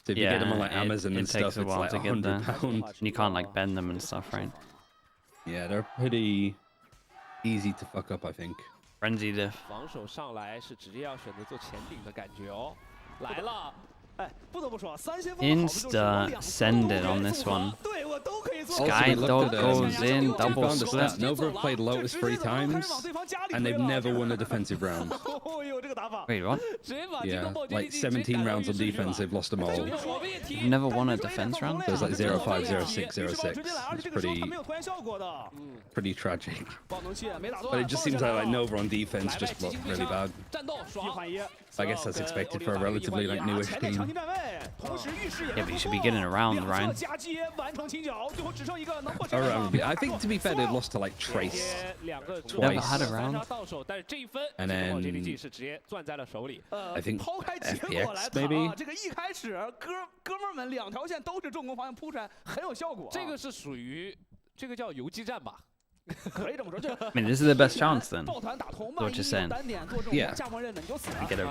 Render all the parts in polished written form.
So if you get them on like Amazon it and takes stuff, a it's while like to get there. £100. And you can't like bend them and stuff, right? Yeah, they're pretty easy to fuck up, I think. Frenzy diff. 防守上来是直接要选择做前顶的感觉哦，来了。 Insta send it on this one. Sky Also, Dog goes in, double split. Nova have played Lotus 3 times, and they've never won a defensive round. Wait, what? Yeah, like 17 rounds on defense, they've lost them all. You've never won a defense round? So it's like 0-5, 0-6, 0-6. It's pretty tragic. But it just seems like Nova on defense just look really bad. I guess that's expected for a relatively like newish team. Yeah, but you should be getting around, Ryan. Around. I think, to be fair, they've lost to like Trace twice. Never had a round. And then I think FPX maybe. 这个是属于这个叫游击战吧。 I mean, this is the best chance then. What you're saying? Yeah.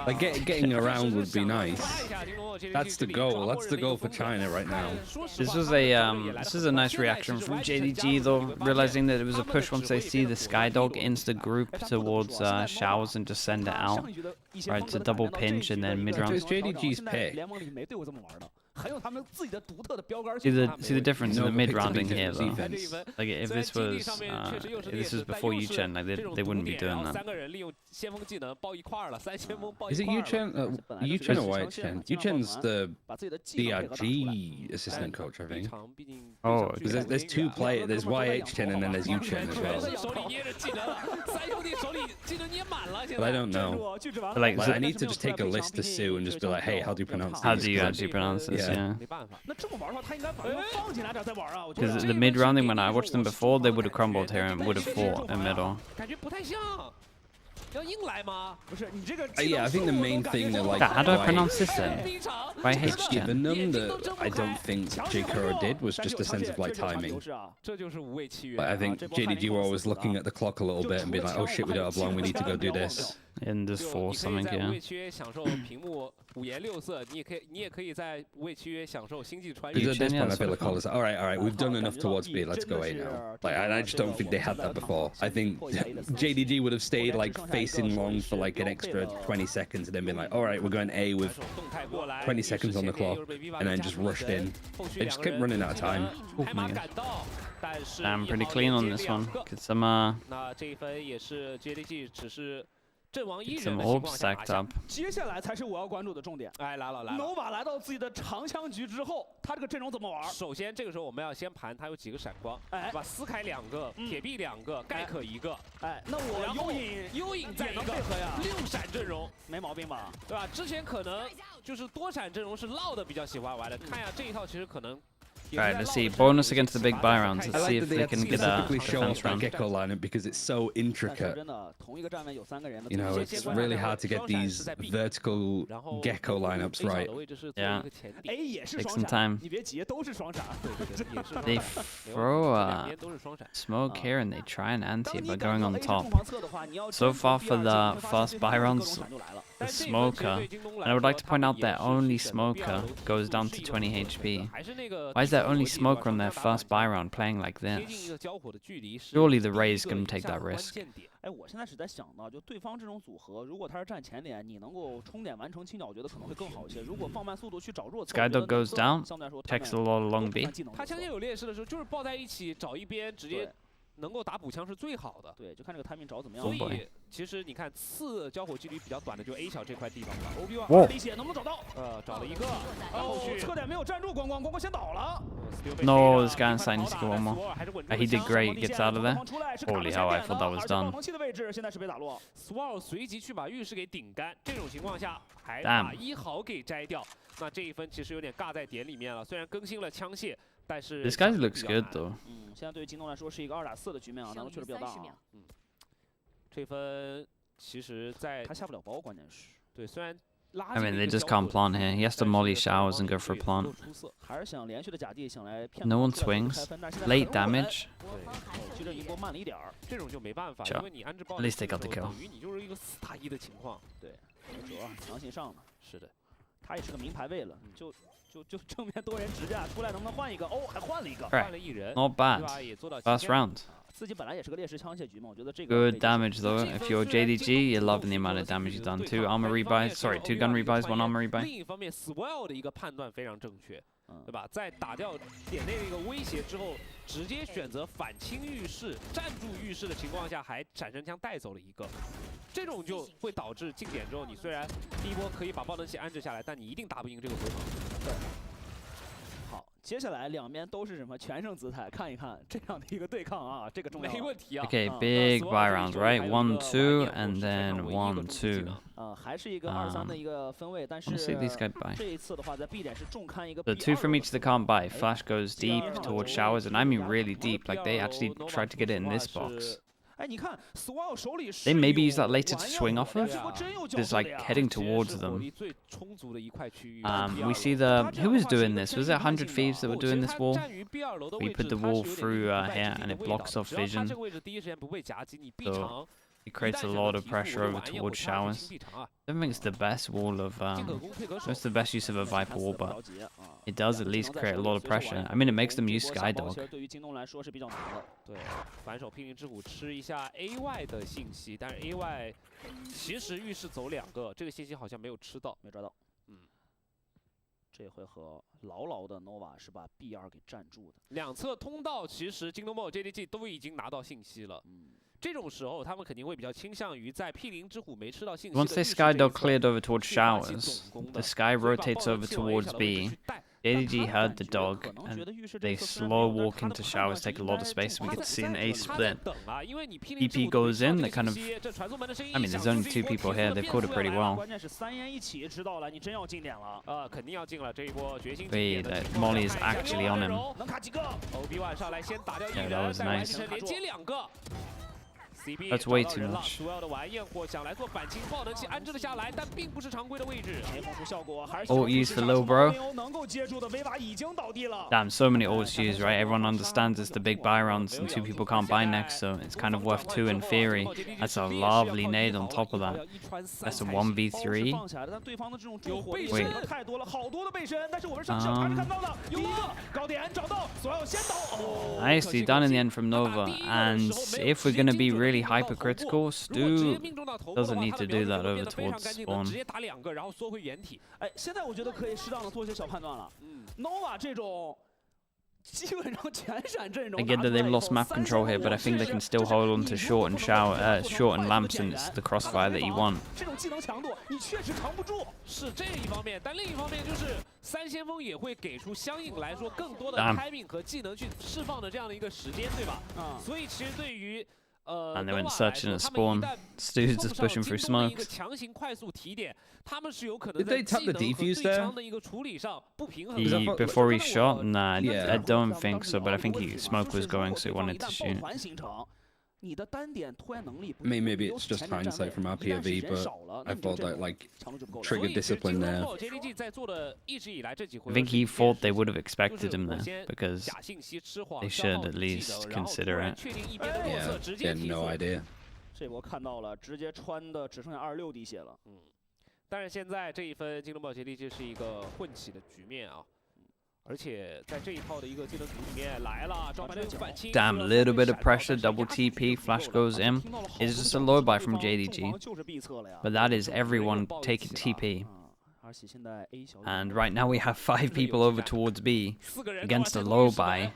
Like getting around would be nice. That's the goal. That's the goal for China right now. This was a nice reaction from JDG though, realizing that it was a push once they see the Skydog insta group towards Showers and just send it out. Right, to double pinch and then mid round. It's JDG's pick. See the difference in the mid rounding here though. Like if this was before Yuchen, like they wouldn't be doing that. Is it Yuchen? Yuchen or YHchen? Yuchen's the DRG assistant coach, I think. Oh, because there's two players. There's YHchen and then there's Yuchen as well. But I don't know. Like I need to just take a list to Sue and just be like, hey, how do you pronounce this? How do you actually pronounce this? Yeah. 办法。Because the mid rounding, when I watched them before, they would have crumbled here and would have fought in middle. 感觉不太像。要硬来吗？不是，你这个。Yeah, I think the main thing that like. How do I pronounce this then? By H given them that I don't think J-Kuro did was just a sense of like timing. 这就是无畏契约。 But I think JDG were always looking at the clock a little bit and being like, oh shit, we don't have long, we need to go do this. And just force something, yeah. 无畏契约享受屏幕五颜六色，你也可以在无畏契约享受星际穿越。 Because at this point, I feel like Call is like, all right, we've done enough towards B, let's go A now. Like, and I just don't think they had that before. I think JDG would have stayed like facing long for like an extra 20 seconds and then been like, all right, we're going A with 20 seconds on the clock, and then just rushed in. They just kept running out of time. Oh my God. I'm pretty clean on this one. Get some some orbs stacked up. 接下来才是我要关注的重点。哎，来了。Nova 来到自己的长枪局之后，他这个阵容怎么玩？首先，这个时候我们要先盘他有几个闪光，哎，对吧？撕开2个，铁壁2个，盖克1个，哎，那我幽影再1个，6闪阵容，没毛病吧？对吧？之前可能就是多闪阵容是闹的比较喜欢玩的，看一下这一套其实可能。 Alright, let's see. Bonus against the big buy rounds. Let's see if they can get a defense round. Gecko lineup because it's so intricate. You know, it's really hard to get these vertical Gecko lineups right. Yeah, takes some time. They throw a smoke here and they try and anti it by going on top. So far for the first buy rounds, the smoker, and I would like to point out that only smoker goes down to 20 HP. Why is that only smoker on their first buy round playing like this? Surely the Rays can take that risk. 哎，我现在是在想呢，就对方这种组合，如果他是站前点，你能够冲点完成清角，我觉得可能会更好一些。如果放慢速度去找弱侧， Skydog goes down, takes a lot of long B. 他枪械有劣势的时候，就是抱在一起找一边，直接能够打补枪是最好的。对，就看这个 timing 找怎么样。所以其实你看次交火距离比较短的就 A 小这块地方了。OB1 理解能不能找到？找了1个，然后侧点没有站住，光光先倒了。 No, this guy inside needs to go one more. He did great, gets out of there. Holy hell, I thought that was done. Swall 随即去把浴室给顶干，这种情况下还把1号给摘掉，那这一分其实有点尬在点里面了。虽然更新了枪械，但是 This guy looks good though. 现在对于京东来说是一个2打4的局面啊，难度确实比较大啊。这分其实在他下不了包，关键是。对，虽然。 I mean, they just can't plant here. He has to molly showers and go for a plant. No one swings. Late damage. Sure. At least they got the kill. 你就是一个4打1的情况。对，强行上了。是的，他也是个名牌位了，就就正面多人直架出来，能不能换一个？哦，还换了一个，换了一人， Not bad. 也做到 First round. 自己本来也是个劣势枪械局嘛，我觉得这个 Good damage though. If you're JDG, you're loving the amount of damage you've done. 2 armor rebuys, sorry, 2 gun rebuys, 1 armor rebuy. 另一方面 ，Swell 的一个判断非常正确，对吧？在打掉点内的一个威胁之后，直接选择反清浴室、站住浴室的情况下，还闪身枪带走了一个。这种就会导致进点之后，你虽然第一波可以把爆能器安置下来，但你一定打不赢这个回合。对。好，接下来两边都是什么全胜姿态，看一看这样的一个对抗啊，这个重要。没问题啊。Okay, big buy rounds, right? 1-2 and then 1-2. 还是一个2-3的一个分位，但是这一次的话，在 B 点是重看一个。The 2 from each that can't buy. Flash goes deep towards showers, and I mean really deep. Like they actually tried to get it in this box. They maybe use that later to swing off of. There's like heading towards them. We see who was doing this? Was it 100 Thieves that were doing this wall? We put the wall through here and it blocks off vision. So it creates a lot of pressure over towards showers. I don't think it's the best wall of, it's the best use of a Viper wall, but it does at least create a lot of pressure. I mean, it makes them use Skydog. 对，反手霹雳之虎吃一下 AY 的信息，但是 AY 其实浴室走2个，这个信息好像没有吃到，没抓到。这回合牢牢的 Nova 是把 B2 给站住的。两侧通道其实京东 JDG 都已经拿到信息了。这种时候他们肯定会比较倾向于在霹雳之虎没吃到信息。Once they Skydog cleared over towards showers, the Sky rotates over towards B. JDG heard the dog, and they slow walk into showers, take a lot of space, and we get to see an A split. EP goes in, they kind of... I mean, there's only 2 people here, they've called it pretty well. Wait, that Molly is actually on him. Yeah, that was nice. That's way too much. Ult used for Lil Bro. Damn, so many ults used, right? Everyone understands it's the big buy rounds and 2 people can't buy next, so it's kind of worth 2 in theory. That's a lovely nade on top of that. That's a 1v3. Wait. Nicely done in the end from Nova, and if we're gonna be really hypercritical, Stu doesn't need to do that over towards spawn. I get that they've lost map control here, but I think they can still hold on to short and short and lamps, and it's the crossfire that you want. 是这一方面，但另一方面就是三先锋也会给出相应来说更多的 timing 和技能去释放的这样的一个时间，对吧？所以其实对于 And they went searching at spawn. Stu's just pushing through smoke. Did they tap the defuse there? Before he shot? Nah, I don't think so, but I think smoke was going, so he wanted to shoot. Maybe it's just hindsight from our POV, but I thought that like trigger discipline there. I think he thought they would have expected him there, because they should at least consider it. Yeah, they had no idea. 这波看到了，直接穿的只剩下26滴血了。但是现在这一分京东暴 JDG 是一个混起的局面啊。 Damn, a little bit of pressure, double TP, flash goes in. It's just a low buy from JDG. But that is everyone taking TP. And right now we have 5 people over towards B against a low buy.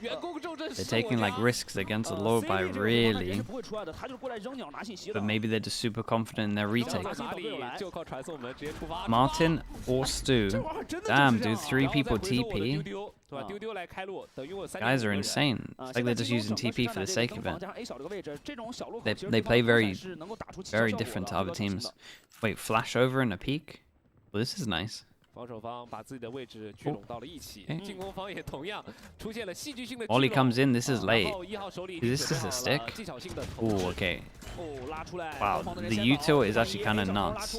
They're taking like risks against a low buy, really. But maybe they're just super confident in their retake. Martin or Stu. Damn, dude, 3 people TP. Guys are insane. It's like they're just using TP for the sake of it. They play very different to other teams. Wait, flash over in a peek? Well, this is nice. 防守方把自己的位置聚拢到了一起，进攻方也同样出现了戏剧性的。Ollie comes in. This is late. Is this just a stick? Oh, okay. Wow, the util is actually kind of nuts.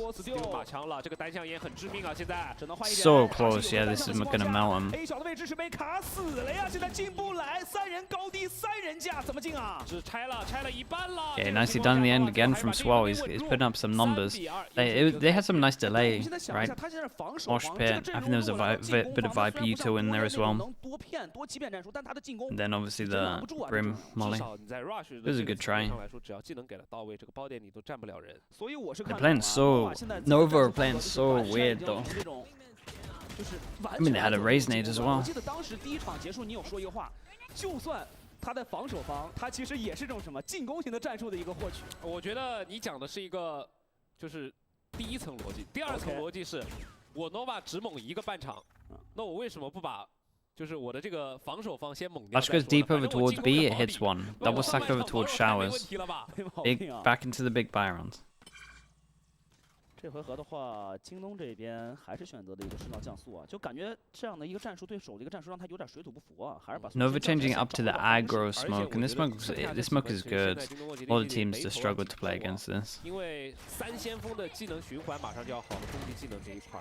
So close. Yeah, this is gonna melt him. Okay, nicely done in the end again from Swell. He's putting up some numbers. They had some nice delay, right? Mosh pit. I think there was a bit of IP util in there as well. And then obviously the Brim Molly. It was a good try. They're playing so... Nova are playing so weird though. I mean, they had a raise nade as well. 他在防守方，他其实也是这种什么进攻型的战术的一个获取。我觉得你讲的是一个，就是第一层逻辑，第二层逻辑是，我 Nova 只猛一个半场，那我为什么不把，就是我的这个防守方先猛掉？ Flash goes deep over towards B, it hits one. Double stack over towards Showers. Big back into the big buy round. 这回合的话，京东这边还是选择的一个顺道降速啊，就感觉这样的一个战术对手的一个战术让他有点水土不服啊，还是把 Nova changing up to the aggro smoke, and this smoke is good. All the teams just struggle to play against this. 因为三先锋的技能循环马上就要好了，攻击技能这一块，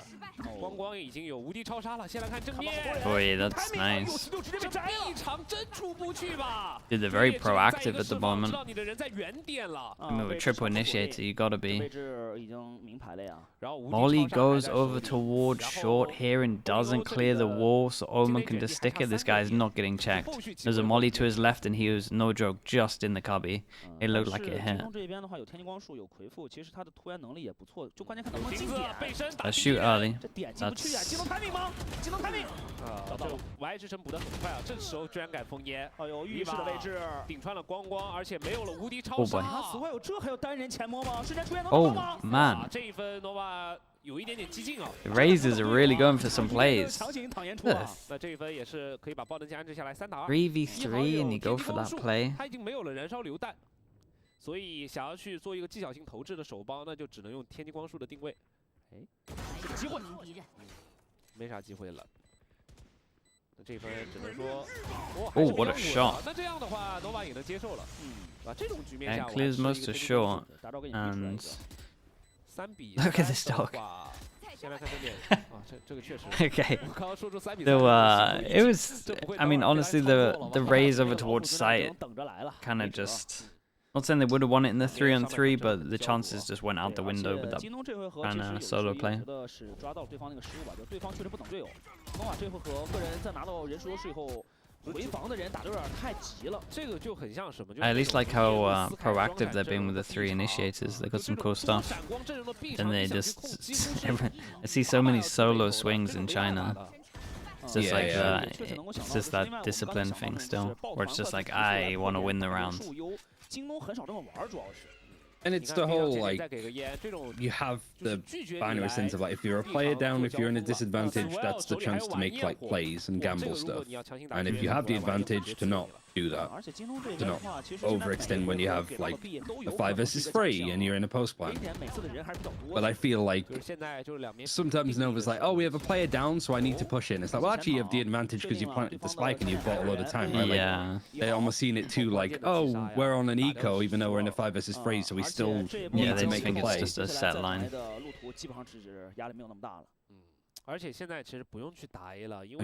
光光已经有无敌超杀了。先来看正面， Boy, that's nice. 这一场真出不去吧 Dude, they're very proactive at the moment. 知道你的人在原点了。 I mean, with triple initiator, you gotta be. 位置已经明牌了呀。 Molly goes over towards short here and doesn't clear the wall, so Omen can just stick it. This guy's not getting checked. There's a Molly to his left, and he was, no joke, just in the cubby. It looked like it hit. Let's shoot early. That's... Y 之城补得很快啊，这时候居然敢封烟，哎呦，浴室的位置顶穿了光光，而且没有了无敌超杀。此外有这还有单人前摸吗？瞬间出现能 Oh 吗？ man. 这一分 Nova 有一点点激进啊。 The Razors are really going for some plays. 强行躺延出啊。那这一分也是可以把爆能枪安置下来，3打2。3v3 and you go for that play. 他已经没有了燃烧榴弹，所以想要去做一个技巧性投掷的手包，那就只能用天机光束的定位。哎，机会，没啥机会了。 这分只能说，哦 what a shot！ 那这样的话 ，Nova 也能接受了，啊，这种局面下 And clears most of short, and 3比 look at this dog. 先来看正面，啊，这个确实 Okay. 我刚刚说出3比3 So it was. I mean, honestly, the raise over towards site 等着来了 kind of just. Not saying they would have won it in the 3-on-3, but the chances just went out the window with that kind of solo play. 是抓到了对方那个失误吧，就对方确实不等队友。诺瓦这回合个人在拿到人数优势以后，回防的人打得有点太急了。这个就很像什么？ I at least like how proactive they're being with the 3 initiators. They got some cool stuff. And they just. I see so many solo swings in China. It's just like that. It's just that discipline thing still, where it's just like I want to win the round. 京东很少这么玩，主要是。 And it's the whole, like, you have the binary sense of, like, if you're a player down, if you're in a disadvantage, that's the chance to make, like, plays and gamble stuff. And if you have the advantage to not do that, to not overextend when you have, like, a 5 versus 3 and you're in a post plan. But I feel like sometimes Nova's like, oh, we have a player down, so I need to push in. It's like, well, actually, you have the advantage because you planted the spike and you've bought a lot of time, right? Yeah. Like, they're almost seeing it too, like, oh, we're on an eco, even though we're in a 5 versus 3, so we still need to make a play. It's just a set line. Like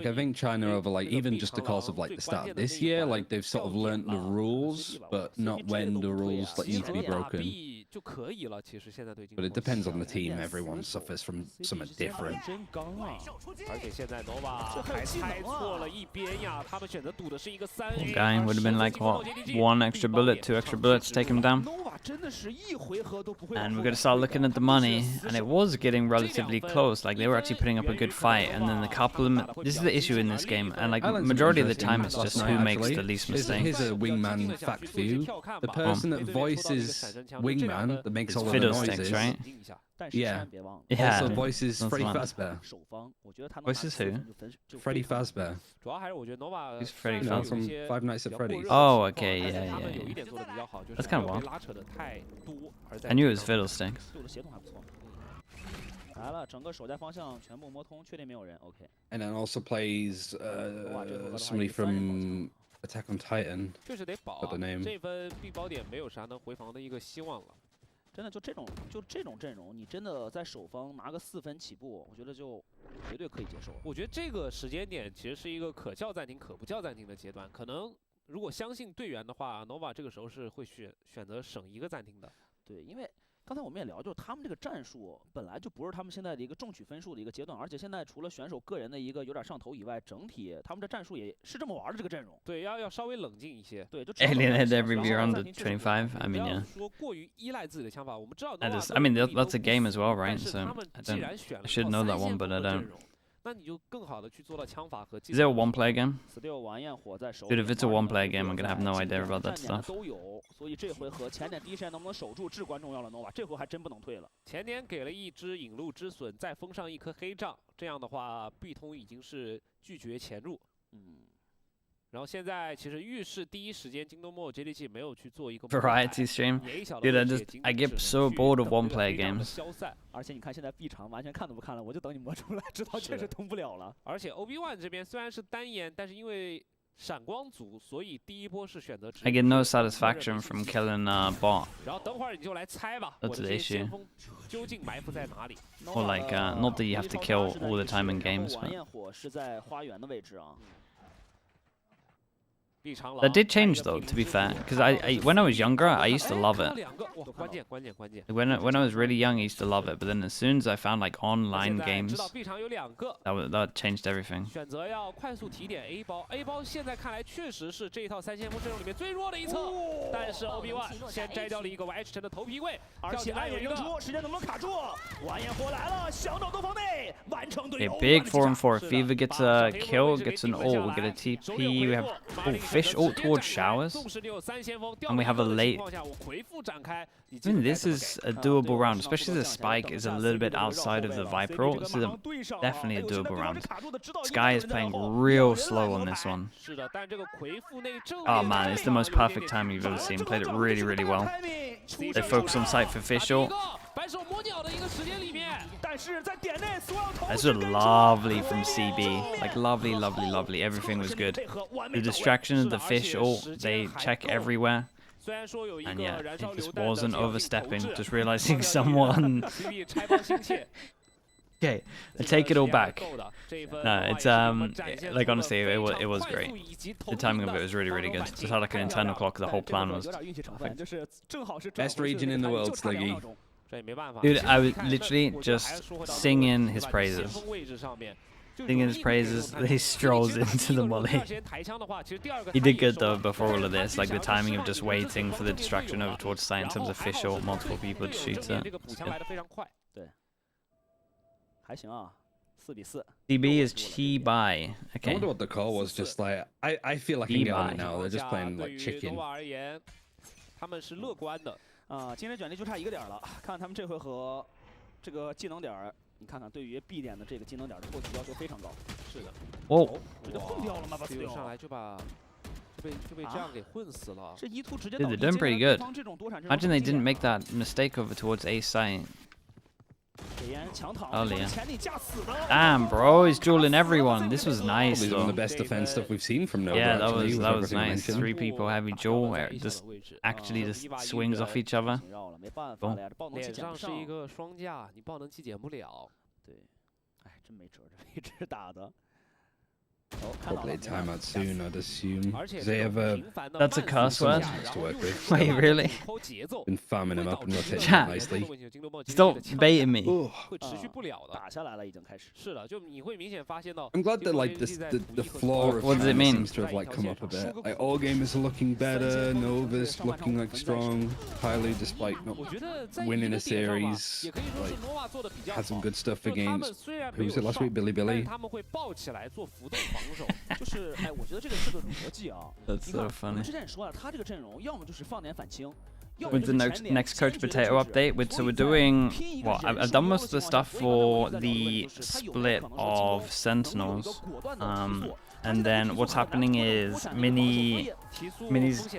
I think China over, like, even just the course of, like, the start of this year, like, they've sort of learnt the rules, but not when the rules, like, need to be broken. But it depends on the team. Everyone suffers from something different. Guy would have been like, what, 1 extra bullet, 2 extra bullets, take him down. And we're gonna start looking at the money, and it was getting relatively close. Like they were actually putting up a good fight, and then the couple of this is the issue in this game, and like majority of the time it's just who makes the least mistakes. Here's a wingman fact for you: the person that voices wingman that makes all of the noises, right? Yeah. Yeah. Also voices Freddy Fazbear. Voices who? Freddy Fazbear. Who's Freddy You know, Fazbear? from Five Nights at Freddy's. Oh, okay, yeah. That's kind of wild. I knew it was Fiddlesticks. And then also plays somebody from Attack on Titan. Got the name. 真的就这种阵容，你真的在首方拿个4分起步，我觉得就绝对可以接受。我觉得这个时间点其实是一个可叫暂停可不叫暂停的阶段。可能如果相信队员的话 ，Nova 这个时候是会选择省一个暂停的。对，因为刚才我们也聊，就是他们这个战术本来就不是他们现在的一个重取分数的一个阶段，而且现在除了选手个人的一个有点上头以外，整体他们这战术也是这么玩的这个阵容。对，要稍微冷静一些。对，就 Alienate every viewer under 25. I mean, yeah. 说过于依赖自己的枪法，我们知道。I mean, that's a game as well, right? So I should know that one, but I don't. 那你就更好的去做到枪法和。Is it a one-player game? Dude, if it's a one-player game, I'm gonna have no idea about that stuff. 都有，所以这回合前点第一时间能不能守住至关重要了 ，nova 这回还真不能退了。前点给了一只引路之隼，再封上一颗黑杖，这样的话，碧通已经是拒绝潜入。然后现在其实预示第一时间京东末 JDG 没有去做一个 variety stream. Dude, I get so bored of one-player games. 而且你看现在 B 场完全看都不看了，我就等你磨出来，知道确实通不了了。而且 OB1 这边虽然是单眼，但是因为闪光族，所以第一波是选择。I get no satisfaction from killing bot. 然后等会儿你就来猜吧， That's the issue. 究竟埋伏在哪里 Or like, not that you have to kill all the time in games, but. 晚焰火是在花园的位置啊。That did change though, to be fair, because when I was younger, I used to love it. When I was really young, I used to love it, but then as soon as I found like online games, that changed everything. 选择要快速提点 A 包 ，A 包现在看来确实是这一套三先锋阵容里面最弱的一侧，但是 OB1 先摘掉了一个 YH 城的头皮位，而且暗影扔出，时间能不能卡住？晚焰火来了，想到洞房内，完成队友。Okay, big 4-on-4. If Fever gets a kill, gets an ult, we get a TP. We have fish ult towards showers, and we have a late. I mean, this is a doable round, especially the spike is a little bit outside of the Viper ult. This is definitely a doable round. Sky is playing real slow on this one. Oh man, it's the most perfect time you've ever seen. Played it really, really well. They focus on sight for fish ult. That's lovely from CB. Like lovely, lovely, lovely. Everything was good. The distractions, the fish ult, they check everywhere. And yeah, it just wasn't overstepping, just realizing someone. Okay, I take it all back. No, it's like honestly, it was great. The timing of it was really, really good. Just had like an internal clock. The whole plan was perfect. Best region in the world, Sliggy. Dude, I was literally just singing his praises. Singing his praises, he strolls into the molly. He did good though before all of this, like the timing of just waiting for the distraction over towards sight in terms of fish or multiple people to shoot it. CB is Chi Bai. Okay. I wonder what the call was. Just like I feel like I can get on it now. They're just playing like chicken. 今天卷力就差1个点了，看他们这回合这个技能点，你看看对于 B 点的这个技能点的获取要求非常高。是的。哦，直接混掉了吗？一上来就被这样给混死了。这E2直接 Dude, they're doing pretty good. Imagine they didn't make that mistake over towards A site. Oh yeah. Damn, bro, he's dueling everyone. This was nice though. One of the best defense stuff we've seen from Nova. Yeah, that was nice. 3 people heavy duel where it just actually just swings off each other. Boom. 脸上是一个双架，你爆能期减不了。对，哎，真没辙，这一直打的。 Probably timeout soon, I'd assume. They have That's a curse word. To work with. Wait, really? Been farming them up and rotating them nicely. Stop baiting me. I'm glad that like the floor of what does it mean? Seems to have like come up a bit. Like all gamers are looking better. Nova's looking like strong. Hylu, despite not winning a series, like had some good stuff against. Who was it last week? Billy. That's so funny. 之前说了，他这个阵容要么就是放点反清。 With the next Coach Potato update, so we're doing what I've done most of the stuff for the split of Sentinels, and then what's happening is Mini's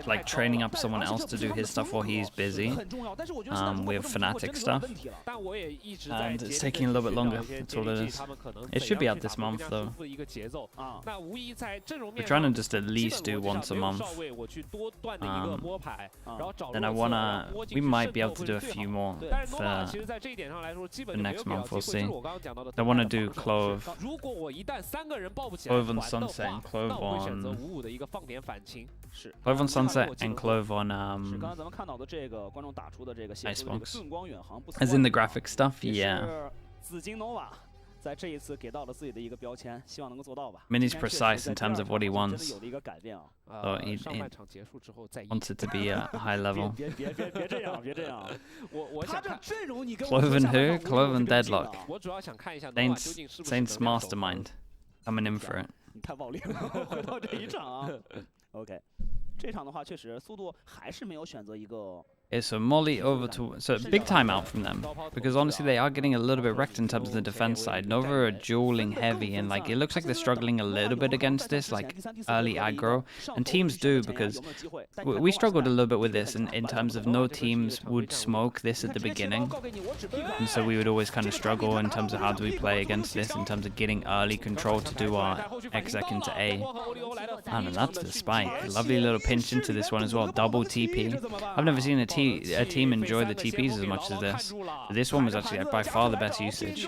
like training up someone else to do his stuff while he's busy. We have Fnatic stuff, and it's taking a little bit longer. That's all it is. It should be out this month though. We're trying to just at least do once a month. Then I we might be able to do a few more for next month. We'll see. I want to do Clove on Sunset and Clove on Sunset and Clove on Icebox. As in the graphic stuff, yeah. Mini's precise in terms of what he wants. So he wants it to be a high level. Clove and who? Clove and Deadlock. Saints Mastermind. Coming in for it. OK， 这场的话，确实速度还是没有选择一个。 Yeah, so Molly over to... So big timeout from them. Because honestly, they are getting a little bit wrecked in terms of the defense side. Nova are dueling heavy, and like it looks like they're struggling a little bit against this, like early aggro. And teams do, because we struggled a little bit with this in terms of no teams would smoke this at the beginning. And so we would always kind of struggle in terms of how do we play against this, in terms of getting early control to do our exec into A. And that's the spike. Lovely little pinch into this one as well. Double TP. I've never seen a team enjoy the TPs as much as this. This one was actually by far the best usage.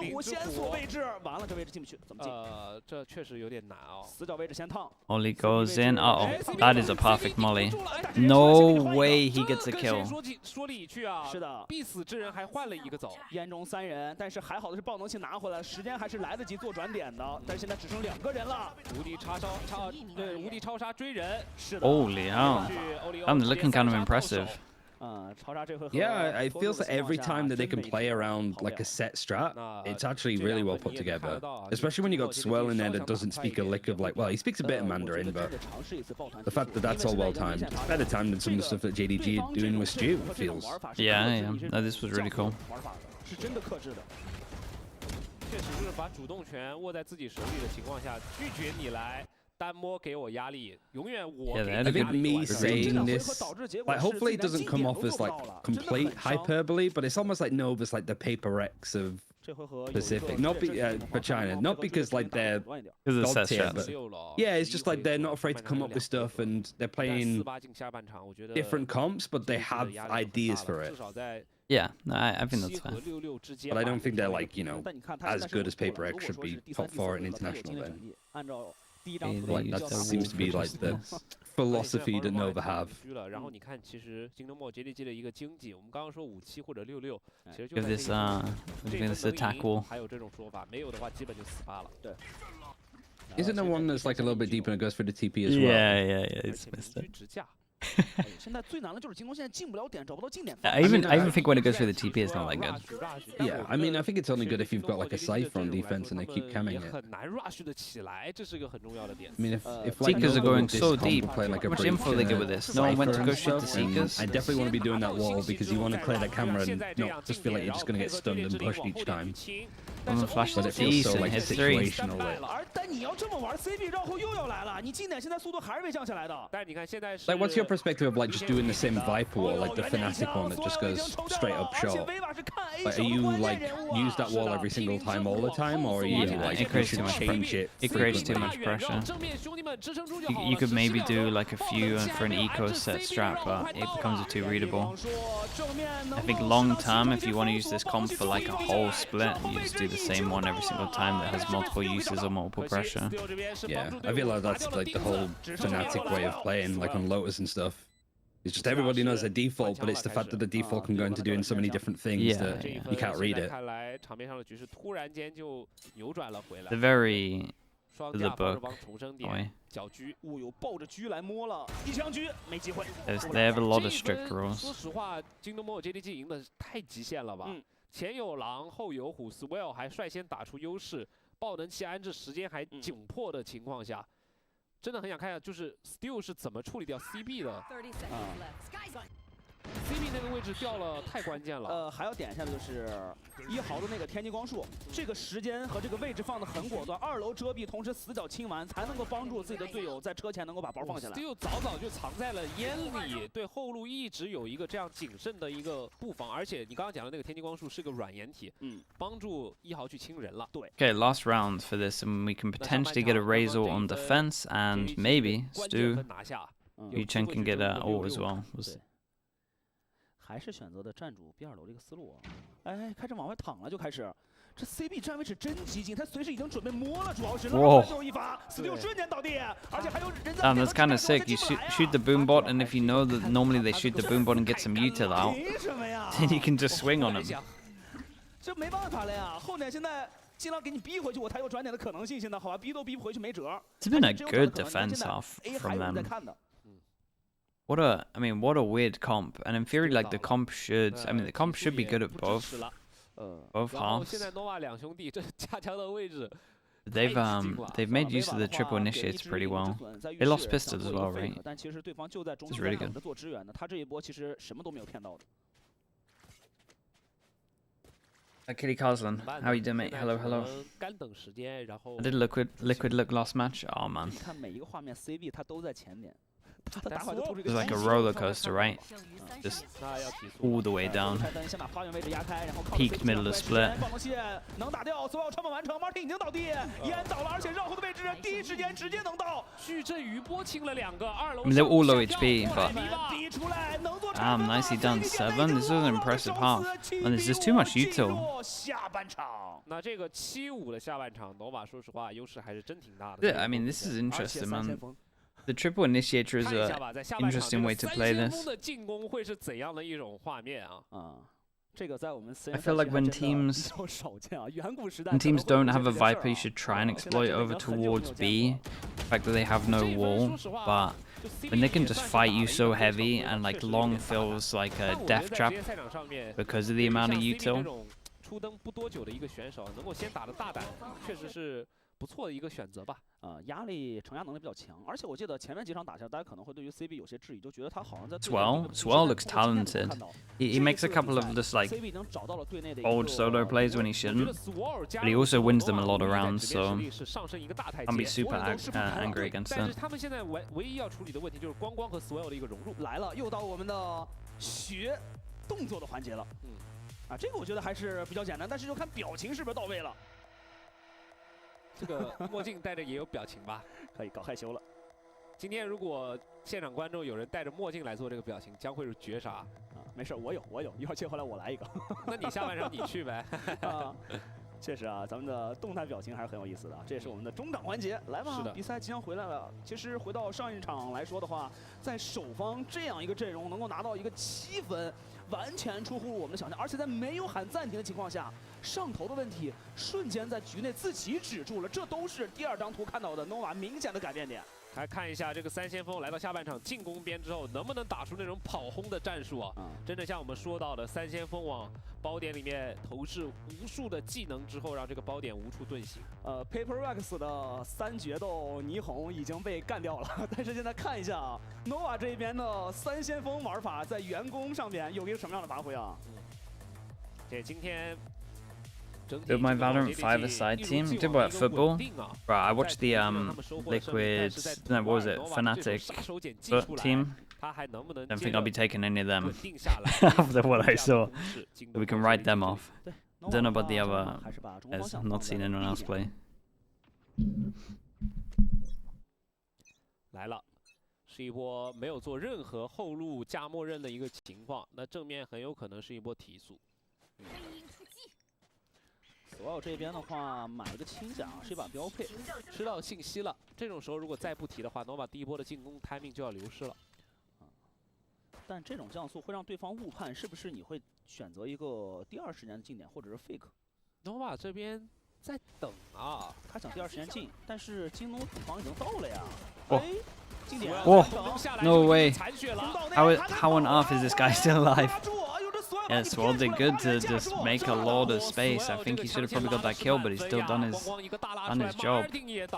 Molly goes in. Uh-oh. That is a perfect Molly. No way he gets a kill. Holy hell. I'm looking kind of impressive. Yeah, it feels like every time that they can play around like a set strat, it's actually really well put together. Especially when you got Swirl in there that doesn't speak a lick of like, well, he speaks a bit of Mandarin, but the fact that that's all well timed, it's better timed than some of the stuff that JDG are doing with Stu, it feels. Yeah, yeah. No, this was really cool. I think me saying this, like, hopefully it doesn't come off as like complete hyperbole, but it's almost like Nova's like the Paper X of Pacific, not for China, not because like they're god tier, but yeah, it's just like they're not afraid to come up with stuff, and they're playing different comps, but they have ideas for it. Yeah, no, I think that's fair. But I don't think they're like, you know, as good as Paper X should be top 4 in international then. Like that seems to be like the philosophy that Nova have. Give this attack wall. Isn't there one that's like a little bit deeper and goes for the TP as well? Yeah, it's missed it. I even think when it goes through the TP, it's not that good. Yeah, I mean, I think it's only good if you've got like a Cypher on defense and they keep camming it. I mean, if like Seekers are going so deep. Play like How much info they get with this? No one went to go shoot the Seekers. I definitely want to be doing that wall because you want to clear that camera and not just feel like you're just going to get stunned and pushed each time. One flash But to it feels so and like hit 3. situational lit. Like, what's your perspective of like just doing the same Viper wall, like the Fnatic one that just goes straight up short? Like, are you like use that wall every single time all the time, or are you like it creates too much change it? It creates too much pressure. You could maybe do like a few for an eco set strat, but it becomes too readable. I think long term, if you want to use this comp for like a whole split, you just do the same one every single time that has multiple uses or multiple pressure. Yeah, I feel like that's like the whole Fnatic way of playing, like on Lotus and stuff. It's just everybody knows their default, but it's the fact that the default can go into doing so many different things that you can't read it. The very the book way. They have a lot of strict rules. 前有狼，后有虎 ，Swell 还率先打出优势，爆能器安置时间还紧迫的情况下，真的很想看一下，就是 Steel 是怎么处理掉 CB 的。CB 那个位置掉了，太关键了。还要点一下的就是1毫的那个天机光束，这个时间和这个位置放的很果断，2楼遮蔽，同时死角清完，才能够帮助自己的队友在车前能够把包放下来。Steel 早就藏在了烟里，对后路一直有一个这样谨慎的一个布防，而且你刚刚讲的那个天机光束是个软掩体，帮助1毫去清人了。对。Okay, last round for this, and we can potentially get a Razor on defense, and maybe Stu, Yuchen can get a ult as well. 还是选择的站住 B2楼的一个思路啊。哎，开始往外躺了，就开始。这 CB 站位是真激进，他随时已经准备摸了，主要是最后一发，Stu瞬间倒地，而且还有人在。That's kind of sick. You shoot the boom bot, and if you know that normally they shoot the boom bot and get some util out, then you can just swing on them. 这没办法了呀，后点现在尽量给你逼回去，我才有转点的可能性。现在好吧，逼都逼不回去，没辙。It's been a good defense off from them. What a weird comp. And in theory, like the comp should, the comp should be good at both halves. They've made use of the triple initiates pretty well. They lost pistols as well, right? It's really good. Kitty Carsland, how you doing, mate? Hello, hello. I did liquid look last match. Oh man. It was like a roller coaster, right? Just all the way down. Peaked middle of split. They're all low HP, but nicely done. 7. This is an impressive half, and there's just too much util. Yeah, this is interesting, man. The triple initiator is an interesting way to play this. I feel like when teams don't have a Viper, you should try and exploit over towards B. The fact that they have no wall, but when they can just fight you so heavy and like long feels like a death trap because of the amount of util. 不错的一个选择吧，压力承压能力比较强，而且我记得前面几场打下来，大家可能会对于 CB 有些质疑，就觉得他好像在。Swell looks talented. He makes a couple of just like old solo plays when he shouldn't, but he also wins them a lot of rounds, so I'll be super angry against that. 他们现在唯一要处理的问题就是光光和 Swell 的一个融入。来了，又到我们的学动作的环节了。这个我觉得还是比较简单，但是就看表情是不是到位了。 这个墨镜戴着也有表情吧？可以搞害羞了。今天如果现场观众有人戴着墨镜来做这个表情，将会是绝杀。没事，我有，一会儿切回来我来一个。那你下半场你去呗。确实啊，咱们的动态表情还是很有意思的。这也是我们的中场环节，来吧。是的，比赛即将回来了。其实回到上一场来说的话，在首方这样一个阵容能够拿到一个7分。 完全出乎我们的想象，而且在没有喊暂停的情况下，上头的问题瞬间在局内自己止住了，这都是第2张图看到的 Nova 明显的改变点。来看一下这个3先锋来到下半场进攻边之后，能不能打出那种跑轰的战术啊？真的像我们说到的，3先锋往包点里面投掷无数的技能之后，让这个包点无处遁形。Paper Rex 的3决斗霓虹已经被干掉了，但是现在看一下啊 ，Nova 这边的3先锋玩法在员工上边有一个什么样的发挥啊？这今天。 Build my Valorant 5-a-side team. You did what, football? Right, I watched the Liquid, no, what was it, Fnatic foot team. Don't think I'll be taking any of them after what I saw. So we can write them off. Don't know about the other, I've not seen anyone else play. 来了，是一波没有做任何后路加默认的一个情况，那正面很有可能是一波提速。 所有这边的话，买一个轻甲是一把标配。吃到信息了，这种时候如果再不提的话，Nova第一波的进攻 timing 就要流失了。但这种降速会让对方误判，是不是你会选择一个第2时间的进点，或者是 fake？Nova 这边在等啊，他想第2时间进，但是京东主方已经到了呀。进点。哇 ！No way! How on earth is this guy still alive? Yeah, Swell did good to just make a lot of space. I think he should have probably got that kill, but he's still done his job.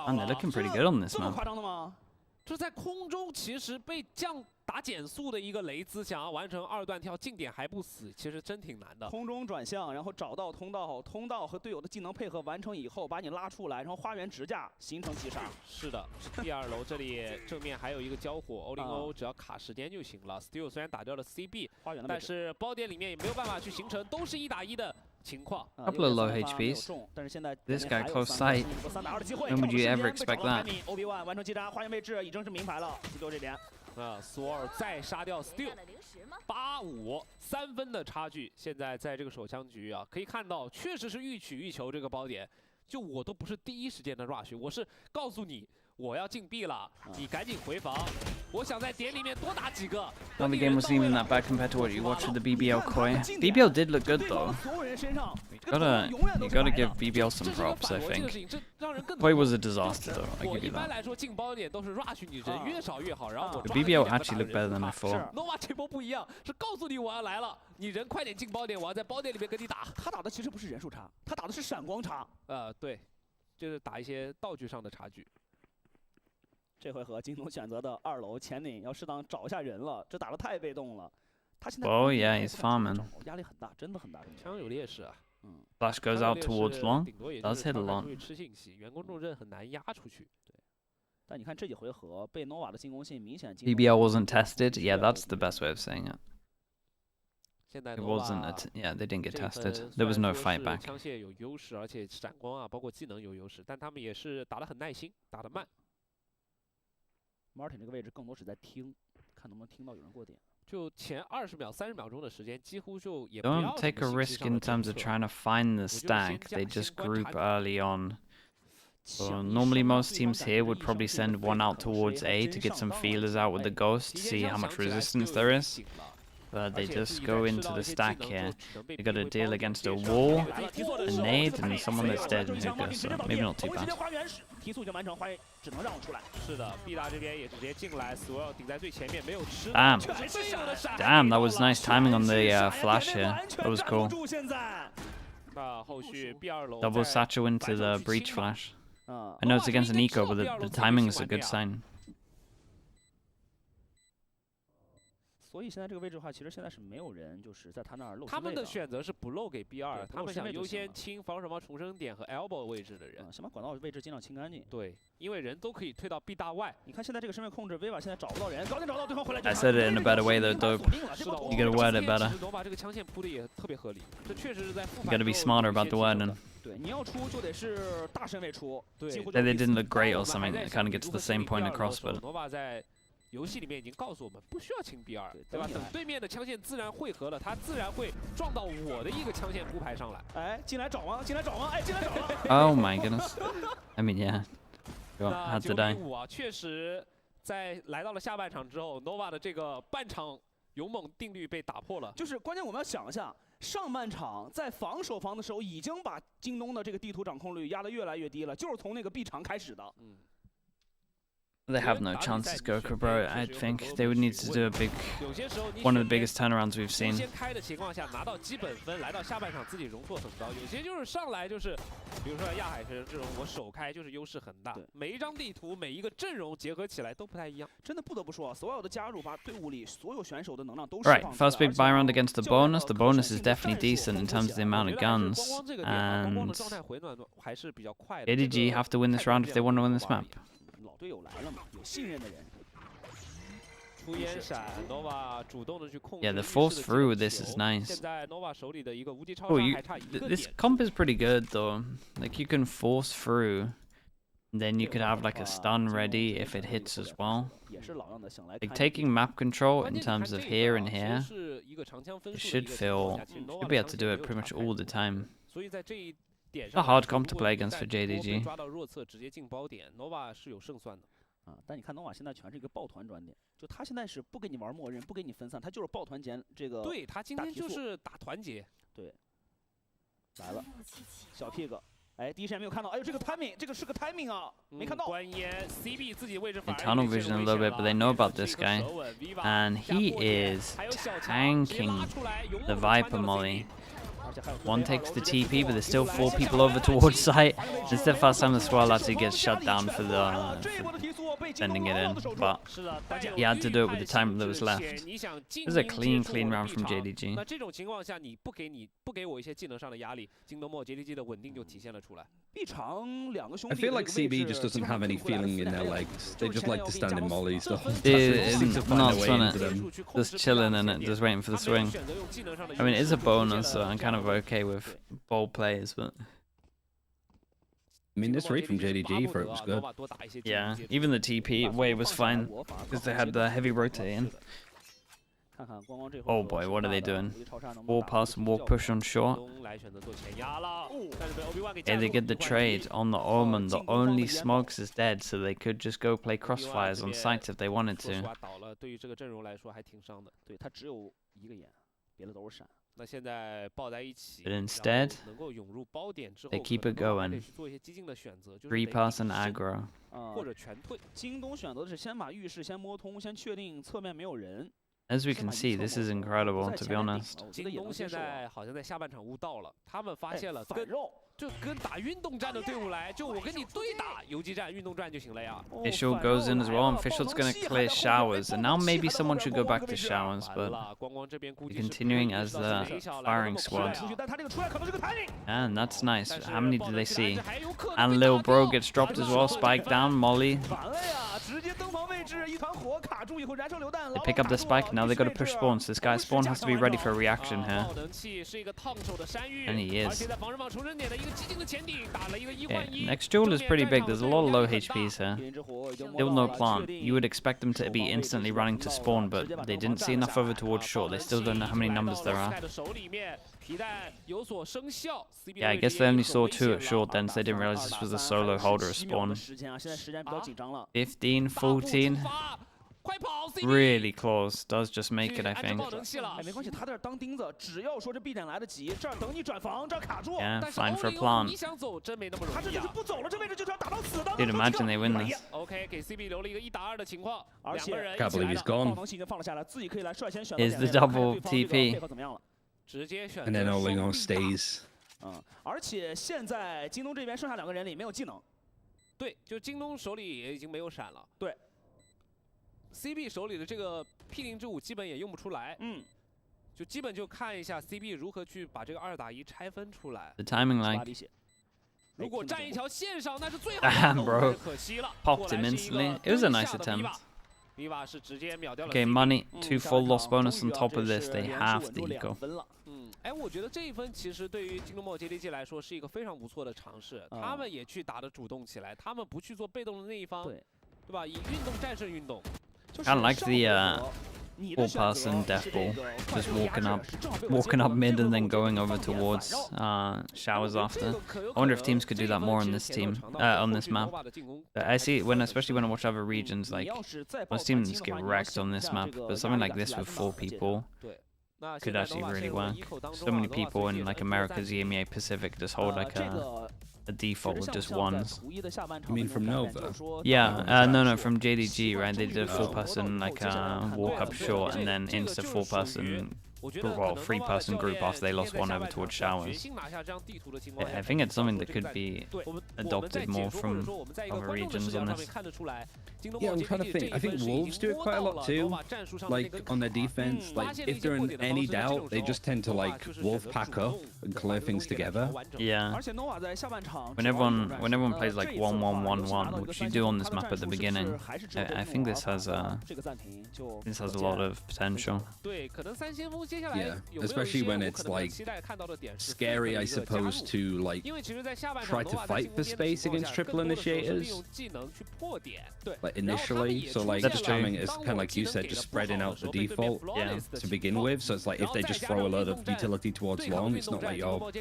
And they're looking pretty good on this, man. 这在空中其实被打减速的一个雷兹，想要完成2段跳近点还不死，其实真挺难的。空中转向，然后找到通道和队友的技能配合完成以后，把你拉出来，然后花园直架形成击杀。是的，第2楼这里正面还有一个交火，欧林欧只要卡时间就行了。Steel 虽然打掉了 CB， 但是包点里面也没有办法去形成，都是1打1的。 情况 couple of low HPs. This guy close sight. When would you ever expect that? 完成击杀，花园位置已经是明牌了。Steel 这边索尔再杀掉 Steel，85，3分的差距。现在在这个手枪局啊，可以看到确实是欲取欲求这个包点。就我都不是第一时间的 rush， 我是告诉你我要进 B 了，你赶紧回防。我想在点里面多打几个。Well, the game wasn't even that bad compared to what you watched with the BBL Koi. BBL did look good though. You gotta give BBL some props, I think. Koi was a disaster though, I give you 一般 that. 来说进包点都是 rush 你人越少越好，然后我 The BBL actually looked better than I thought. Nova 这波不一样，是告诉你我要来了，你人快点进包点，我要在包点里面跟你打。他打的其实不是人数差，他打的是闪光差。对，就是打一些道具上的差距。这回合京东选择的2楼前顶要适当找一下人了，这打得太被动了。他现在 Oh yeah, he's farming. 压力很大，真的很大。枪有劣势啊。Flash goes out towards long. 顶多也 Does hit a lot. 吃信息，员工重镇很难压出去。对，但你看这几回合被 Nova 的进攻性明显。BBL wasn't tested. Yeah, that's the best way of saying it. 现在 It wasn't. Yeah, they didn't get tested. There was no fight back. 枪械有优势，而且闪光啊，包括技能有优势，但他们也是打得很耐心，打得慢。Martin 这个位置更多是在听，看能不能听到有人过点。就前20秒、30秒钟的时间，几乎就也不要 Don't take a risk in terms of trying to find the stack. They just group early on. So normally most teams here would probably send one out towards A to get some feelers out with the ghost, see how much resistance there is. But they just go into the stack here. They got to deal against a wall, a nade, and someone that's dead in hookah, so maybe not too bad. 提速已经完成，花园只能让出来。是的 ，B 大这边也直接进来，索尔顶在最前面，没有吃。Damn. Damn, that was nice timing on the flash here. That was cool. 后续 B2 楼 Double satchel into the breach flash. I know it's against an eco, but the timing is a good sign. 所以现在这个位置的话，其实现在是没有人就是在他那儿露。他们的选择是不露给 B2，他们想优先清防守方重生点和 elbow 位置的人，想把管道位置尽量清干净。对，因为人都可以退到 B 大外。你看现在这个身位控制 ，Viva 现在找不到人，早点找到对方回来。I said it in a better way though, dope. You gotta word it better. 把这个枪线铺的也特别合理，这确实是在。You gotta be smarter about the wording. 对，你要出就得是大身位出。对 ，they didn't look great or something. It kind of gets the same point across, but. Nova 在游戏里面已经告诉我们，不需要清 B2，对吧？等对面的枪线自然汇合了，他自然会撞到我的一个枪线铺排上来。哎，进来找吗？进来找吗？哎，进来找吗 Oh my goodness. I mean, yeah. Had to die. 9-5啊，确实在来到了下半场之后 ，Nova 的这个半场勇猛定律被打破了。就是关键我们要想一下，上半场在防守方的时候已经把京东的这个地图掌控率压得越来越低了，就是从那个 B 场开始的。They have no chances, Goku, bro. I think they would need to do a big, one of the biggest turnarounds we've seen. 先开的情况下拿到基本分，来到下半场自己容错很高。有些就是上来就是，比如说亚海神这种，我首开就是优势很大。每一张地图、每一个阵容结合起来都不太一样。真的不得不说，所有的加入把队伍里所有选手的能量都。Right, first big buy round against the bonus. The bonus is definitely decent in terms of the amount of guns, and JDG have to win this round if they want to win this map. 队友来了嘛，有信任的人。出烟闪 ，Nova 主动的去控制。Yeah, the force through with this is nice. 现在 Nova 手里的一个无敌超 Oh, 杀还差一个点。 this comp is pretty good though. Like you can force through, then you could have like a stun ready if it hits as well. Like taking map control in terms of here and here, you should feel you'll be able to do it pretty much all the time. It's a hard comp to play against for JDG. 抓到弱侧直接进包点 ，Nova 是有胜算的。但你看 Nova 现在全是一个抱团专点，就他现在是不给你玩默认，不给你分散，他就是抱团捡这个。对他今天就是打团结。对，来了，小 pig， 哎，第一时间没有看到，哎呦，这个 timing， 这个是个 timing 啊，没看到。关烟 CB 自己位置 tunnel vision a little bit, but they know about this guy, and he is tanking the Viper molly. One takes the TP, but there's still 4 people over towards site. It's the first time the squad actually gets shut down for sending it in, but he had to do it with the time that was left. This is a clean round from JDG. 那这种情况下，你不给我一些技能上的压力，京东末 JDG 的稳定就体现了出来。I feel like CB just doesn't have any feeling in their legs. They just like to stand in mollies. Not fun. Just chilling in it, just waiting for the swing. I mean, it's a bonus, so I'm kind of okay with bold players, but I mean, this raid from JDG for it was good. Yeah, even the TP wave was fine because they had the heavy rotating. Oh boy, what are they doing? Wall pass and walk push on short. Hey, they get the trade on the Omen. The only smokes is dead, so they could just go play crossfires on site if they wanted to. But instead, they keep it going. 3-pass and aggro. 京东选择的是先把浴室先摸通，先确定侧面没有人。 As we can see, this is incredible, to be honest. 京东现在好像在下半场悟道了，他们发现了跟打运动战的队伍来，就我跟你对打游击战、运动战就行了呀。Fischl goes in as well, and Fischl's gonna clear showers, and now maybe someone should go back to showers, but continuing as the firing squad. And that's nice. How many did they see? And Lil Bro gets dropped as well, spike down, Molly. They pick up the spike, now they gotta push spawn, so this guy's spawn has to be ready for a reaction here. And he is. Yeah, next duel is pretty big, there's a lot of low HPs here. Still no plant. You would expect them to be instantly running to spawn, but they didn't see enough over towards short. They still don't know how many numbers there are. Yeah, I guess they only saw 2 at short then, so they didn't realize this was a solo holder of spawn. 15, 14. Really close. Does just make it, I think. Yeah, fine for a plant. Dude, imagine they win this. Can't believe he's gone. Is the double TP. And then Olingo stays. 而且现在京东这边剩下2个人里没有技能。对，就京东手里也已经没有闪了。对。 CB 手里的这个屁灵之舞基本也用不出来，就基本就看一下 CB 如何去把这个2打1拆分出来。 The timing like. 如果站一条线上，那是最好。Damn, bro. 可惜了。 Popped him instantly. It was a nice attempt. Okay, money, 2 full loss bonus on top of this. They have the eco. 哎，我觉得这一分其实对于京东梦 JDG 来说是一个非常不错的尝试，他们也去打得主动起来，他们不去做被动的那一方，对吧？以运动战胜运动。 I like the full-pass and death ball, just walking up mid and then going over towards showers after. I wonder if teams could do that more on this team, on this map. But I see especially when I watch other regions, like most teams get wrecked on this map, but something like this with 4 people could actually really work. So many people in like America's EMEA Pacific just hold like a default with just 1s. You mean from Nova? Yeah, no, from JDG, right? They did a 4-person like walk up short and then insta 4-person, well, 3-person group after they lost 1 over towards showers. I think it's something that could be adopted more from other regions on this. Yeah, I'm trying to think. I think Wolves do it quite a lot too. Like on their defense, like if they're in any doubt, they just tend to like wolf pack up and clear things together. Yeah. When everyone plays like 1-1-1-1, which you do on this map at the beginning, I think this has a lot of potential. Yeah, especially when it's like scary, I suppose, to like try to fight for space against triple initiators. Like initially, so like jamming is kind of like you said, just spreading out the default to begin with. So it's like if they just throw a lot of utility towards long, it's not like you're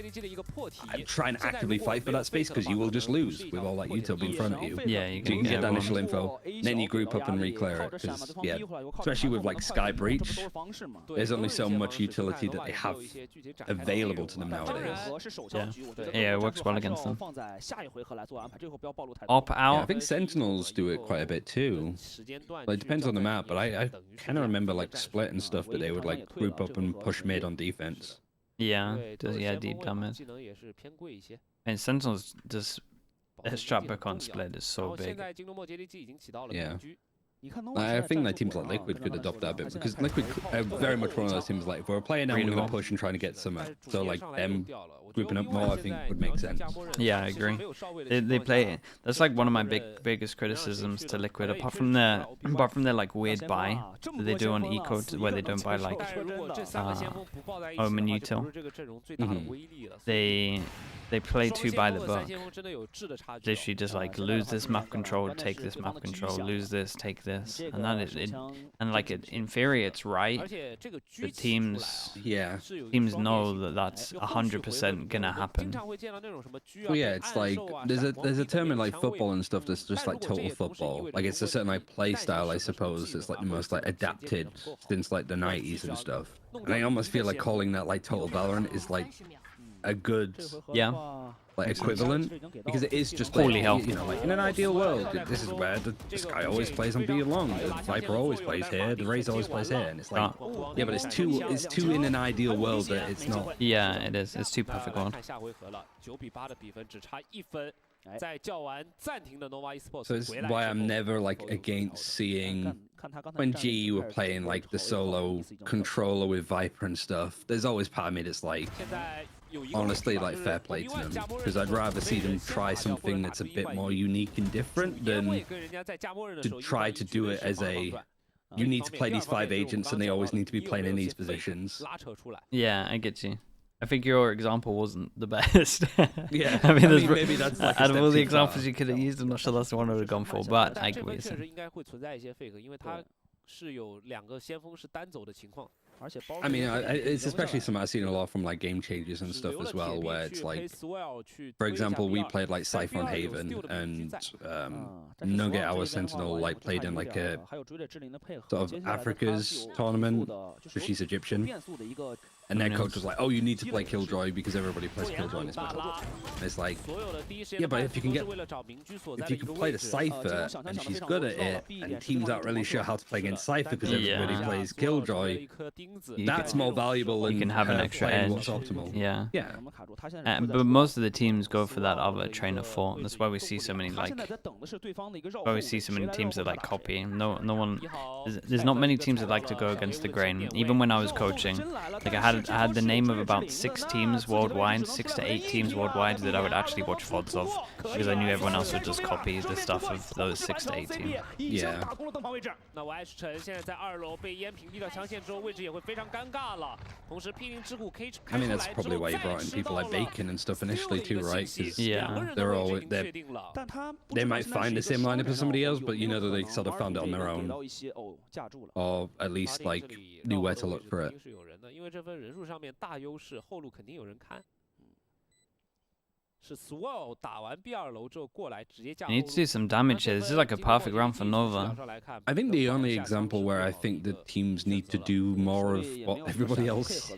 trying to actively fight for that space because you will just lose with all that utility in front of you. Yeah, you can get that initial info, then you group up and re-clear it. Because yeah, especially with like Sky Breach, there's only so much utility that they have available to them nowadays. Yeah, it works well against them. Op out. Yeah, I think Sentinels do it quite a bit too. Like, it depends on the map, but I kind of remember like Split and stuff that they would like group up and push mid on defense. Yeah, deep damage. And Sentinels just his trap back on Split is so big. Yeah. I think that teams like Liquid could adopt that a bit because Liquid are very much one of those teams like if we're playing now we're going to push and trying to get some so like them grouping up more I think would make sense. Yeah, I agree. They play that's like one of my biggest criticisms to Liquid apart from their like weird buy that they do on eco where they don't buy like Omen util. they play too by the book. Literally just like lose this map control, take this map control, lose this, take this, and that is it. And like in theory, it's right. The teams know that that's 100% gonna happen. Well, yeah, it's like there's a term in like football and stuff that's just like total football. Like it's a certain like play style, I suppose. It's like the most like adapted since like the 90s and stuff. And I almost feel like calling that like total Valorant is like a good like equivalent, because it is just like, you know, like in an ideal world, this is where this guy always plays on B long, the Viper always plays here, the Raze always plays here, and it's like, yeah, but it's too in an ideal world that it's not. Yeah, it is. It's too perfect world. So it's why I'm never like against seeing when GE were playing like the solo controller with Viper and stuff. There's always part of me that's like, honestly, like fair play to them, because I'd rather see them try something that's a bit more unique and different than to try to do it as a, you need to play these 5 agents and they always need to be playing in these positions. Yeah, I get you. I think your example wasn't the best. Yeah, I mean maybe that's like out of all the examples you could have used, I'm not sure that's the one I would have gone for, but I get what you're saying. I mean, it's especially something I've seen a lot from like game changes and stuff as well, where it's like, for example, we played like Cypher on Haven, and Nugget, our Sentinel, like played in like a sort of Africa's tournament, because she's Egyptian. And their coach was like, oh, you need to play Killjoy because everybody plays Killjoy in this map. And it's like, yeah, but if you can play the Cypher and she's good at it, and teams aren't really sure how to play against Cypher because everybody plays Killjoy, that's more valuable than you can have an extra edge. What's optimal. Yeah. But most of the teams go for that other train of thought. That's why we see so many teams that like copy. No one. There's not many teams that like to go against the grain. Even when I was coaching, like I had the name of about 6 teams worldwide, 6 to 8 teams worldwide that I would actually watch VODs of, because I knew everyone else would just copy the stuff of those 6 to 8 teams. Yeah. I mean, that's probably why you brought in people like Bacon and stuff initially too, right? Yeah. They might find the same lineup as somebody else, but you know that they sort of found it on their own, or at least like knew where to look for it. 因为这份人数上面大优势，后路肯定有人看。是 Swell 打完 B2 楼之后过来直接架。 You need to do some damage here. This is like a perfect round for Nova. I think the only example where I think the teams need to do more of what everybody else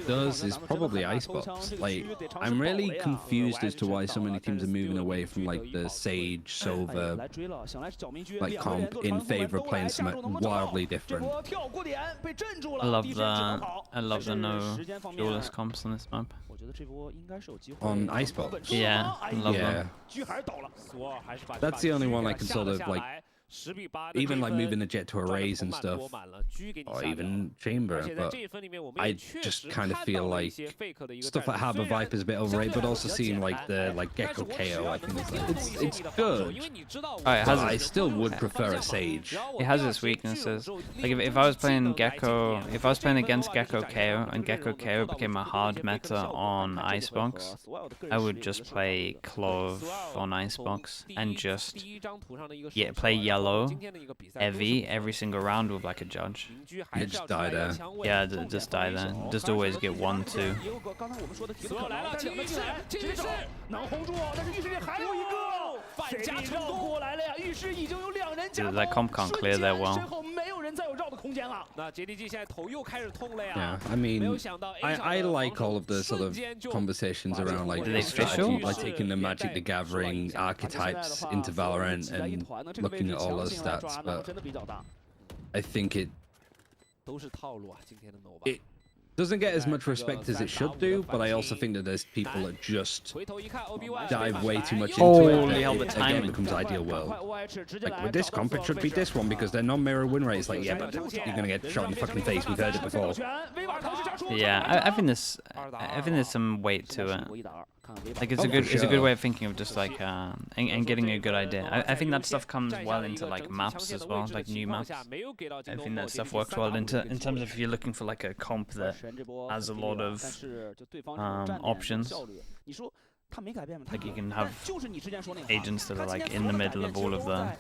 does is probably Icebox. Like, I'm really confused as to why so many teams are moving away from like the Sage, Sova, like comp in favor of playing something wildly different. I love that. I love the no duelist comps on this map. On Icebox? Yeah, I love them. That's the only one I can sort of like, even like moving the jet to a Raze and stuff, or even Chamber, but I just kind of feel like stuff like Harbor Viper is a bit overrated, but also seeing like the Gecko KO, I think it's good. I still would prefer a Sage. It has its weaknesses. Like if I was playing Gecko, if I was playing against Gecko KO and Gecko KO became a hard meta on Icebox, I would just play Clove on Icebox and just play yellow heavy every single round with like a judge. You just die there. Yeah, just die there. Just always get 1-2. That comp can't clear there well. Yeah, I mean, I like all of the sort of conversations around like strategy, like taking the Magic the Gathering archetypes into Valorant and looking at all those stats, but I think it doesn't get as much respect as it should do, but I also think that there's people that just dive way too much into it. It again becomes ideal world. Like with this comp, it should be this one because they're non-mirror win rate. It's like, yeah, but you're gonna get shot in the fucking face. We've heard it before. Yeah, I think there's some weight to it. Like it's a good way of thinking of just like and getting a good idea. I think that stuff comes well into like maps as well, like new maps. I think that stuff works well in terms of if you're looking for like a comp that has a lot of options. Like you can have agents that are like in the middle of all of the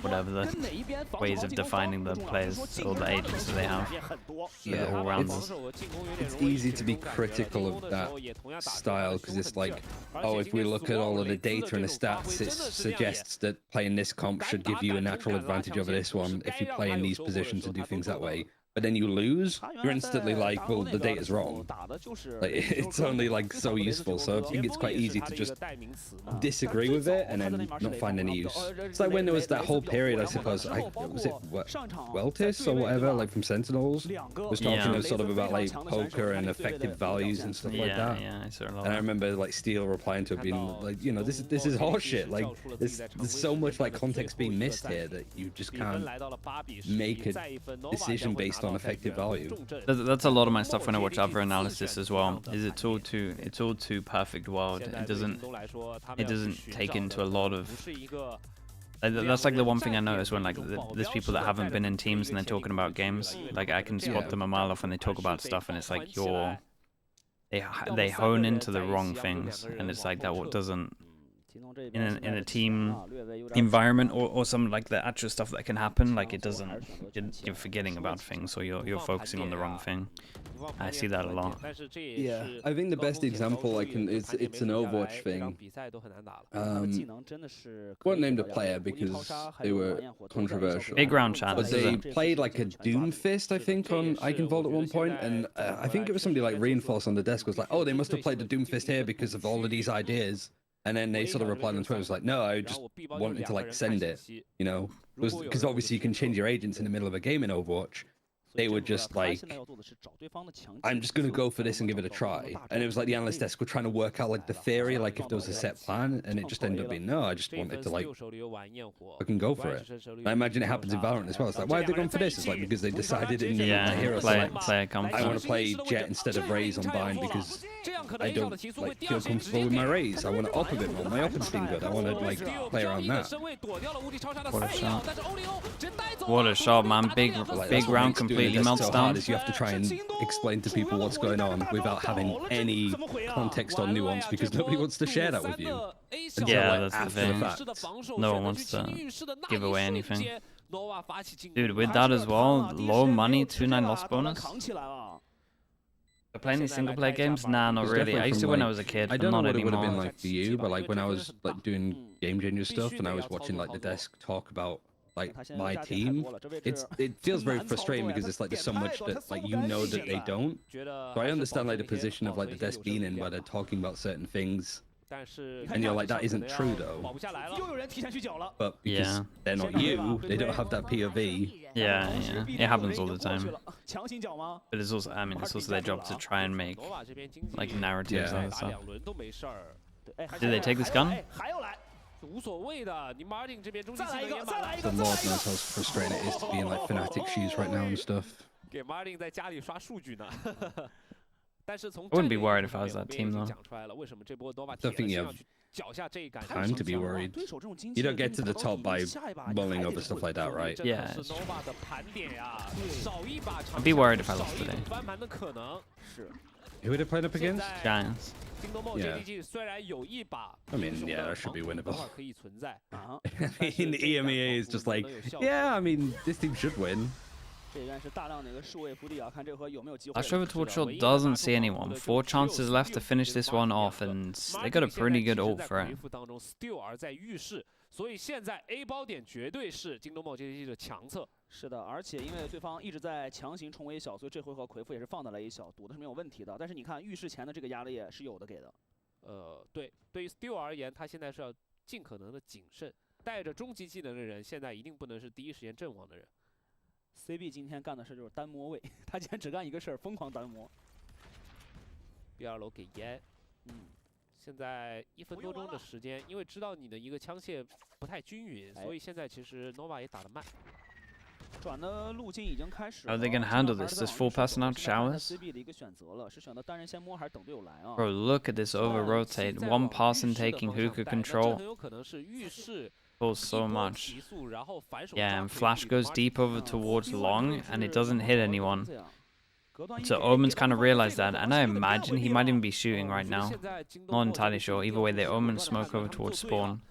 whatever the ways of defining the players or the agents that they have. Yeah, all rounders. It's easy to be critical of that style because it's like, oh, if we look at all of the data and the stats, it suggests that playing this comp should give you a natural advantage over this one if you play in these positions and do things that way. But then you lose, you're instantly like, well, the data's wrong. Like, it's only like so useful, so I think it's quite easy to just disagree with it and then not find any use. It's like when there was that whole period, I suppose, was it Weltis or whatever, like from Sentinels, was talking sort of about like poker and effective values and stuff like that. Yeah, I saw a lot. And I remember like Steel replying to it being like, you know, this is horseshit. Like, there's so much like context being missed here that you just can't make a decision based on effective value. That's a lot of my stuff when I watch other analysis as well. Is it's all too perfect world. It doesn't take into a lot of. That's like the one thing I notice when like there's people that haven't been in teams and they're talking about games. Like I can spot them a mile off when they talk about stuff, and it's like they hone into the wrong things, and it's like that what doesn't. In a team environment or some like the actual stuff that can happen, like it doesn't, you're forgetting about things or you're focusing on the wrong thing. I see that a lot. Yeah, I think the best example it's an Overwatch thing. Won't name the player because they were controversial. Big round chat. But they played like a Doomfist, I think, on Iconvolt at one point, and I think it was somebody like Reinforce on the desk was like, oh, they must have played the Doomfist here because of all of these ideas. And then they sort of replied on Twitter, was like, no, I just wanted to like send it, you know, because obviously you can change your agents in the middle of a game in Overwatch. They were just like, I'm just going to go for this and give it a try. And it was like the analyst desk were trying to work out like the theory, like if there was a set plan, and it just ended up being, no, I just wanted to like fucking go for it. And I imagine it happens in Valorant as well. It's like, why have they gone for this? It's like because they decided in the hero select, I want to play Jet instead of Raze on Bind because I don't like feel comfortable with my Raze. I want to up a bit more. My up has been good. I want to like play around that. What a shot. What a shot, man. Big round completely melts down. Is you have to try and explain to people what's going on without having any context or nuance because nobody wants to share that with you. Yeah, that's the thing. No one wants to give away anything. Dude, with that as well, low money, 2-9 loss bonus. Playing these single player games? Nah, not really. I used to when I was a kid. I don't know what it would have been anymore. like for you, but like when I was like doing Game Changer stuff and I was watching like the desk talk about like my team, it feels very frustrating because it's like there's so much that like you know that they don't. So I understand like the position of like the desk being in where they're talking about certain things. And you're like, that isn't true though. But because they're not you, they don't have that POV. Yeah, it happens all the time. But it's also, I mean, it's also their job to try and make like narratives out of stuff. Did they take this gun? The Lord knows how frustrating it is to be in like Fnatic shoes right now and stuff. I wouldn't be worried if I was that team though. I don't think you have time to be worried. You don't get to the top by mulling over stuff like that, right? Yeah. I'd be worried if I lost today. Who would have played up against? Giants. Yeah. I mean, yeah, that should be winnable. I mean, the EMEA is just like, yeah, I mean, this team should win. Last over towards short doesn't see anyone. 4 chances left to finish this one off, and they got a pretty good ult for it. 所以现在 A 包点绝对是京东梦 JDG 的强侧。是的，而且因为对方一直在强行冲 A 小，所以这回合奎父也是放到了 A 小，赌的是没有问题的。但是你看浴室前的这个压力也是有的给的。对，对于 Steel 而言，他现在是要尽可能的谨慎，带着终极技能的人，现在一定不能是第一时间阵亡的人。CB 今天干的事就是单摸位，他今天只干一个事儿，疯狂单摸。B2楼给烟，现在1分多钟的时间，因为知道你的一个枪械不太均匀，所以现在其实 Nova 也打得慢。转的路径已经开始。Are they gonna handle this? This full person out showers? CB 的一个选择了，是选择单人先摸还是等队友来啊 Bro, look at this over rotate. One person taking hookah control. 很有可能是浴室。 Pulls so much. Yeah, and Flash goes deep over towards long, and it doesn't hit anyone. So Omen's kind of realized that, and I imagine he might even be shooting right now. Not entirely sure. Either way, they Omen smoke over towards spawn.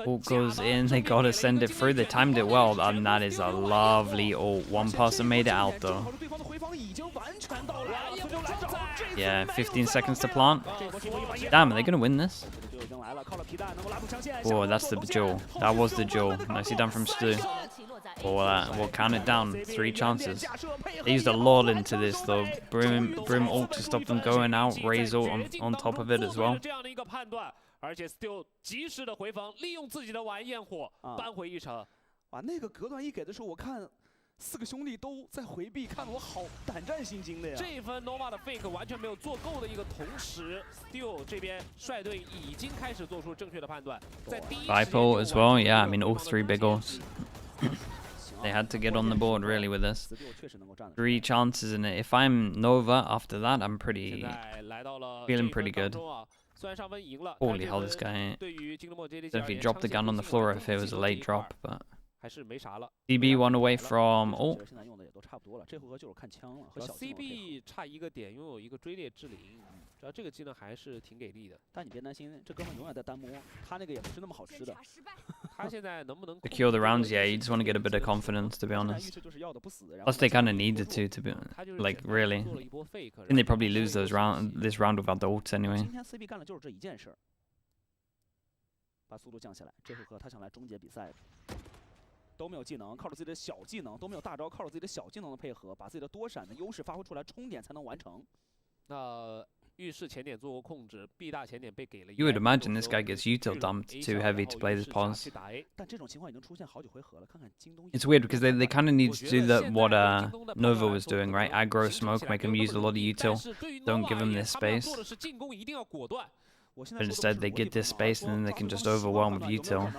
Ult goes in, they gotta send it through. They timed it well, and that is a lovely ult. One person made it out though. Yeah, 15 seconds to plant. Damn, are they gonna win this? Oh, that's the duel. That was the duel. Nicely done from Stu. Oh, we'll count it down. 3 chances. They used a lot into this though. Brim ult to stop them going out. Raze ult on top of it as well. 而且 Still 及时的回防，利用自己的晚焰火扳回一城。哇，那个隔断一给的时候，我看4个兄弟都在回避，看得我好胆战心惊的呀。这一分 Nova 的 fake 完全没有做够的一个同时 ，Still 这边率队已经开始做出正确的判断，在第一时间。Viper as well, yeah. I mean all 3 big ults. They had to get on the board really with this. 3 chances in it. If I'm Nova after that, I'm feeling pretty good. Holy hell, this guy. Don't know if he dropped the gun on the floor or if it was a late drop, but DB 1 away from ult. CB 差一个点，拥有一个追猎之灵，主要这个技能还是挺给力的。但你别担心，这哥们永远在单摸，他那个也不是那么好吃的。他现在能不能 Secure the rounds? Yeah, you just want to get a bit of confidence, to be honest. Plus, they kind of needed to be like really. I think they probably lose this round without the ults anyway. 今天 CB 干的就是这一件事儿，把速度降下来。这回合他想来终结比赛。 都没有技能，靠着自己的小技能，都没有大招，靠着自己的小技能的配合，把自己的多闪的优势发挥出来，冲点才能完成。那浴室前点做过控制 ，B 大前点被给了。You would imagine this guy gets util dumped too heavy to play this pause. 但这种情况已经出现好几回合了，看看京东。 It's weird because they kind of need to do what Nova was doing, right? Aggro smoke, make him use a lot of util. Don't give him this space. But instead, they get this space and then they can just overwhelm with util.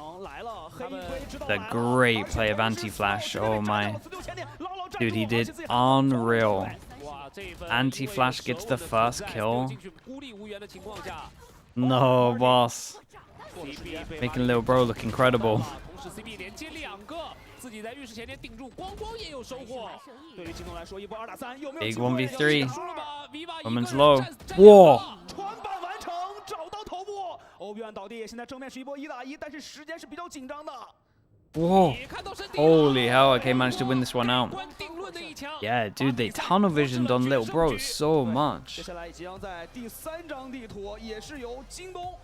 The great play of anti-flash. Oh my. Dude, he did unreal. Anti-flash gets the first kill. No, boss. Making little bro look incredible. Big 1v3. Woman's low. Whoa! 找到头部，欧院倒地，现在正面是一波1打1，但是时间是比较紧张的。 Whoa! Holy hell! I can manage to win this one out. Yeah, dude, they tunnel visioned on little bro so much. 接下来将在第3张地图，也是由京东